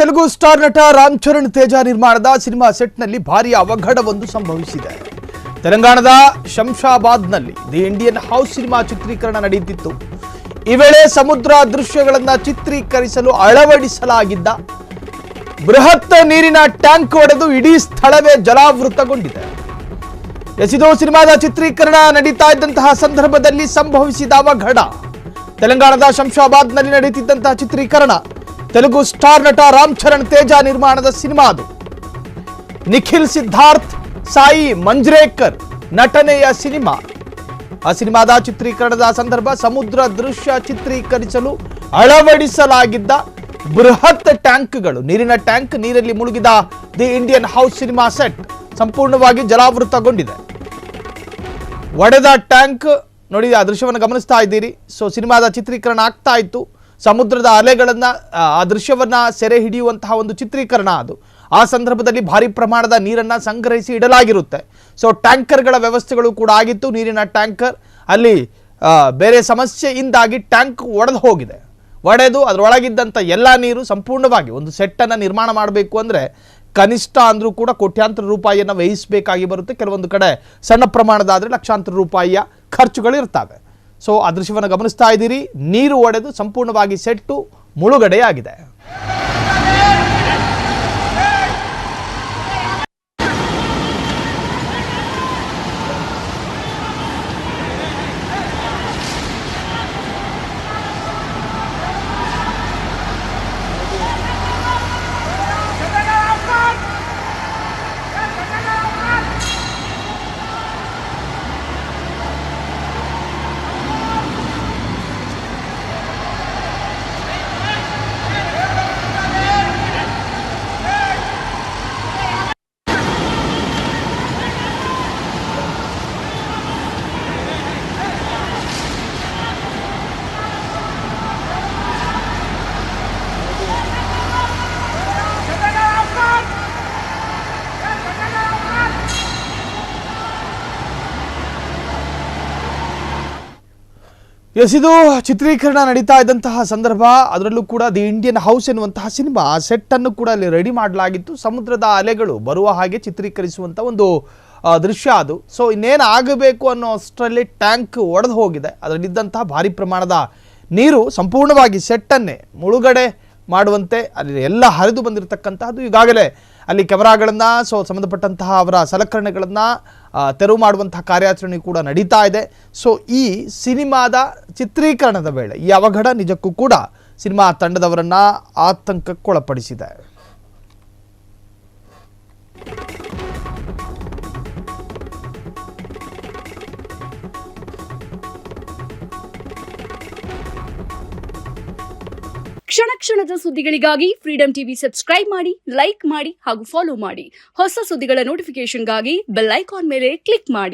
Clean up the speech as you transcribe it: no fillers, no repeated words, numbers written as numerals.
Telugu star ನಟ ರಾಮ್ ಚರಣ್ ತೇಜ ನಿರ್ಮಾಣದ cinema ಸೆಟ್ನಲ್ಲಿ ಭಾರೀ ಅವಘಡವೊಂದು ಸಂಭವಿಸಿದೆ. ತೆಲಂಗಾಣದ ಶಂಷಾಬಾದ್ನಲ್ಲಿ ದಿ ಇಂಡಿಯನ್ ಹೌಸ್ ಸಿನಿಮಾ ಚಿತ್ರೀಕರಣ ನಡೆಯುತ್ತಿತ್ತು. ಈ ವೇಳೆ ಸಮುದ್ರ ದೃಶ್ಯಗಳನ್ನು ಚಿತ್ರೀಕರಿಸಲು ಅಳವಡಿಸಲಾಗಿದ್ದ ಬೃಹತ್ ನೀರಿನ ಟ್ಯಾಂಕ್ ಒಡೆದು ಇಡೀ ಸ್ಥಳವೇ ಜಲಾವೃತಗೊಂಡಿದೆ. ಇದು ಸಿನಿಮಾದ ಚಿತ್ರೀಕರಣ ನಡೀತಾ ಇದ್ದಂತಹ ಸಂದರ್ಭದಲ್ಲಿ ಸಂಭವಿಸಿದ ಅವಘಡ. ತೆಲಂಗಾಣದ ಶಂಷಾಬಾದ್ನಲ್ಲಿ ನಡೆಯುತ್ತಿದ್ದಂತಹ ಚಿತ್ರೀಕರಣ ತೆಲುಗು ಸ್ಟಾರ್ ನಟ ರಾಮ್ ಚರಣ್ ತೇಜ ನಿರ್ಮಾಣದ ಸಿನಿಮಾ ಅದು. ನಿಖಿಲ್ ಸಿದ್ಧಾರ್ಥ್, ಸಾಯಿ ಮಂಜ್ರೇಕರ್ ನಟನೆಯ ಸಿನಿಮಾ. ಆ ಸಿನಿಮಾದ ಚಿತ್ರೀಕರಣದ ಸಂದರ್ಭ ಸಮುದ್ರ ದೃಶ್ಯ ಚಿತ್ರೀಕರಿಸಲು ಅಳವಡಿಸಲಾಗಿದ್ದ ಬೃಹತ್ ಟ್ಯಾಂಕ್ಗಳು, ನೀರಿನ ಟ್ಯಾಂಕ್ ನೀರಲ್ಲಿ ಮುಳುಗಿದ the Indian house cinema set ಸಂಪೂರ್ಣವಾಗಿ ಜಲಾವೃತಗೊಂಡಿದೆ. ಒಡೆದ ಟ್ಯಾಂಕ್ ನೋಡಿ, ಆ ದೃಶ್ಯವನ್ನು ಗಮನಿಸ್ತಾ ಇದ್ದೀರಿ. ಸೊ ಸಿನಿಮಾದ ಚಿತ್ರೀಕರಣ ಆಗ್ತಾ ಇತ್ತು. ಸಮುದ್ರದ ಅಲೆಗಳನ್ನು, ಆ ದೃಶ್ಯವನ್ನ ಸೆರೆ ಹಿಡಿಯುವಂತಹ ಒಂದು ಚಿತ್ರೀಕರಣ ಅದು. ಆ ಸಂದರ್ಭದಲ್ಲಿ ಭಾರಿ ಪ್ರಮಾಣದ ನೀರನ್ನು ಸಂಗ್ರಹಿಸಿ ಇಡಲಾಗಿರುತ್ತೆ. ಸೊ ಟ್ಯಾಂಕರ್ಗಳ ವ್ಯವಸ್ಥೆಗಳು ಕೂಡ ಆಗಿತ್ತು. ನೀರಿನ ಟ್ಯಾಂಕರ್ ಅಲ್ಲಿ ಬೇರೆ ಸಮಸ್ಯೆಯಿಂದಾಗಿ ಟ್ಯಾಂಕ್ ಒಡೆದು ಹೋಗಿದೆ. ಒಡೆದು ಅದರೊಳಗಿದ್ದಂಥ ಎಲ್ಲ ನೀರು ಸಂಪೂರ್ಣವಾಗಿ ಒಂದು ಸೆಟ್ಟನ್ನು ನಿರ್ಮಾಣ ಮಾಡಬೇಕು ಅಂದರೆ ಕನಿಷ್ಠ ಅಂದರೂ ಕೂಡ ಕೋಟ್ಯಾಂತರ ರೂಪಾಯಿಯನ್ನು ವ್ಯಯಿಸಬೇಕಾಗಿ ಬರುತ್ತೆ. ಕೆಲವೊಂದು ಕಡೆ ಸಣ್ಣ ಪ್ರಮಾಣದ ಆದರೆ ಲಕ್ಷಾಂತರ ರೂಪಾಯಿಯ ಖರ್ಚುಗಳಿರ್ತವೆ. ಸೊ ಆ ದೃಶ್ಯವನ್ನು ಗಮನಿಸ್ತಾ ಇದ್ದೀರಿ. ನೀರು ಒಡೆದು ಸಂಪೂರ್ಣವಾಗಿ ಸೆಟ್ಟು ಮುಳುಗಡೆಯಾಗಿದೆ. ಇದು ಚಿತ್ರೀಕರಣ ನಡೀತಾ ಇದ್ದಂತಹ ಸಂದರ್ಭ. ಅದರಲ್ಲೂ ಕೂಡ ದಿ ಇಂಡಿಯನ್ ಹೌಸ್ ಎನ್ನುವಂತಹ ಸಿನಿಮಾ ಸೆಟ್ಟನ್ನು ಕೂಡ ಅಲ್ಲಿ ರೆಡಿ ಮಾಡಲಾಗಿತ್ತು. ಸಮುದ್ರದ ಅಲೆಗಳು ಬರುವ ಹಾಗೆ ಚಿತ್ರೀಕರಿಸುವಂಥ ಒಂದು ದೃಶ್ಯ ಅದು. ಸೊ ಇನ್ನೇನು ಆಗಬೇಕು ಅನ್ನೋ ಅಷ್ಟರಲ್ಲಿ ಟ್ಯಾಂಕ್ ಒಡೆದು ಹೋಗಿದೆ. ಅದರಲ್ಲಿದ್ದಂತಹ ಭಾರಿ ಪ್ರಮಾಣದ ನೀರು ಸಂಪೂರ್ಣವಾಗಿ ಸೆಟ್ಟನ್ನೇ ಮುಳುಗಡೆ ಮಾಡುವಂತೆ ಅಲ್ಲಿ ಎಲ್ಲ ಹರಿದು ಬಂದಿರತಕ್ಕಂತಹದ್ದು. ಈಗಾಗಲೇ ಅಲ್ಲಿ ಕ್ಯಾಮರಾಗಳನ್ನು, ಸೊ ಸಂಬಂಧಪಟ್ಟಂತಹ ಅವರ ಸಲಕರಣೆಗಳನ್ನು ತೆರವು ಮಾಡುವಂತಹ ಕಾರ್ಯಾಚರಣೆ ಕೂಡ ನಡೀತಾ ಇದೆ. ಸೊ ಈ ಸಿನಿಮಾದ ಚಿತ್ರೀಕರಣದ ವೇಳೆ ಈ ಅವಘಡ ನಿಜಕ್ಕೂ ಕೂಡ ಸಿನಿಮಾ ತಂಡದವರನ್ನ ಆತಂಕಕ್ಕೊಳಪಡಿಸಿದೆ. ಕ್ಷಣ ಕ್ಷಣದ ಸುದ್ದಿಗಳಿಗಾಗಿ ಫ್ರೀಡಂ ಟಿವಿ ಸಬ್ಸ್ಕ್ರೈಬ್ ಮಾಡಿ, ಲೈಕ್ ಮಾಡಿ ಹಾಗೂ ಫಾಲೋ ಮಾಡಿ. ಹೊಸ ಸುದ್ದಿಗಳ ನೋಟಿಫಿಕೇಶನ್ಗಾಗಿ ಬೆಲ್ ಐಕಾನ್ ಮೇಲೆ ಕ್ಲಿಕ್ ಮಾಡಿ.